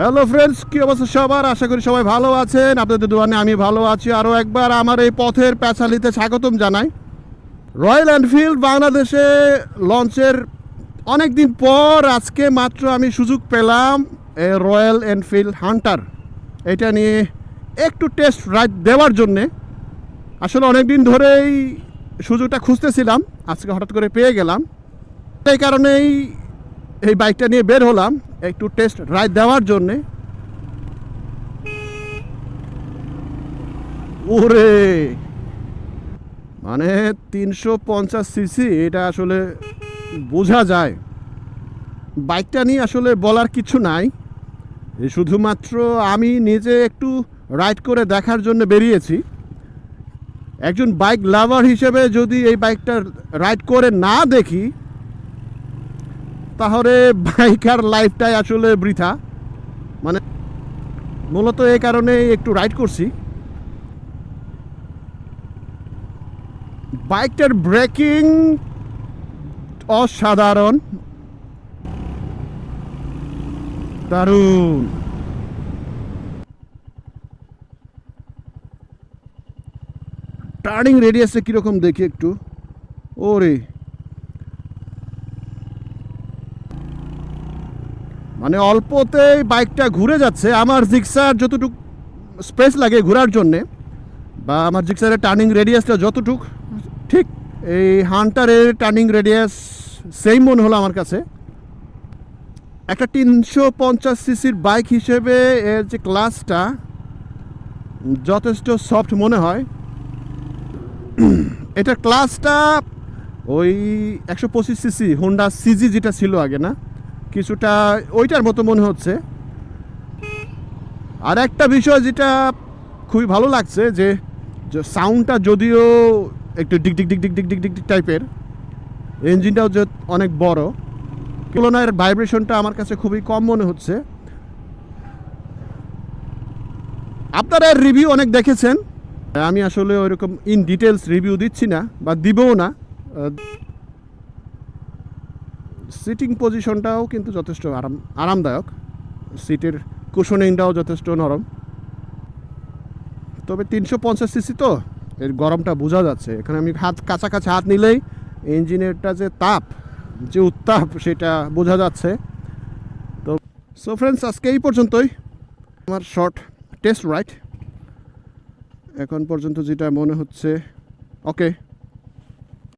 Hello friends, কি অবস্থা সবার? আশা করি সবাই ভালো আছেন। আপনাদের দোয়ানে আমি ভালো আছি। আরও একবার আমার এই পথের প্যাচালিতে স্বাগতম জানাই। রয়্যাল এনফিল্ড বাংলাদেশে লঞ্চের অনেক দিন পর আজকে মাত্র আমি সুযোগ পেলাম রয়্যাল এনফিল্ড হান্টার এটা নিয়ে একটু টেস্ট রাইড দেওয়ার জন্যে। আসলে অনেক দিন ধরেই সুযোগটা খুঁজতেছিলাম, আজকে হঠাৎ করে পেয়ে গেলাম। এই কারণেই এই বাইকটা নিয়ে বের হলাম একটু টেস্ট রাইড দেওয়ার জন্যে। ওরে মানে 350 সিসি, এটা আসলে বোঝা যায়। বাইকটা নিয়ে আসলে বলার কিছু নাই, শুধুমাত্র আমি নিজে একটু রাইড করে দেখার জন্য বেরিয়েছি। একজন বাইক লাভার হিসেবে যদি এই বাইকটা রাইড করে না দেখি তাহলে বাইকার লাইফটাই আসলে বৃথা। মানে মূলত এই কারণে একটু রাইড করছি। বাইকটার ব্রেকিং অসাধারণ, দারুণ। টার্নিং রেডিয়াসে কীরকম দেখি একটু। ওরে মানে অল্পতেই বাইকটা ঘুরে যাচ্ছে। আমার জিক্সার যতটুকু স্পেস লাগে ঘোরার জন্যে, বা আমার জিক্সারের টার্নিং রেডিয়াসটা যতটুক, ঠিক এই হান্টারের টার্নিং রেডিয়াস সেম মনে হলো আমার কাছে। একটা 350 সিসির বাইক হিসেবে এর যে ক্লাসটা যথেষ্ট সফট মনে হয়। এটার ক্লাসটা ওই 125 সিসি হোন্ডা সিজি যেটা ছিল আগে, না কিছুটা ওইটার মতো মনে হচ্ছে। আর একটা বিষয় যেটা খুবই ভালো লাগছে যে সাউন্ডটা যদিও একটু ডিক ডিক ডিক ডিক ডিক ডিক ডিক ডিক টাইপের, ইঞ্জিনটাও যে অনেক বড়, তুলনায় ভাইব্রেশনটা আমার কাছে খুবই কম মনে হচ্ছে। আপনারা রিভিউ অনেক দেখেছেন, আমি আসলে ওইরকম ইন ডিটেলস রিভিউ দিচ্ছি না বা দিবও না। সিটিং পজিশনটাও কিন্তু যথেষ্ট আরামদায়ক, সিটের কুশনিংটাও যথেষ্ট নরম। তবে 350 সিসি তো এর গরমটা বোঝা যাচ্ছে। এখানে আমি কাছাকাছি হাত নিলেই ইঞ্জিনেরটা যে তাপ, যে উত্তাপ, সেটা বোঝা যাচ্ছে। তো সো ফ্রেন্ডস, আজকে এই পর্যন্তই আমার শর্ট টেস্ট রাইড। এখন পর্যন্ত যেটা মনে হচ্ছে ওকে।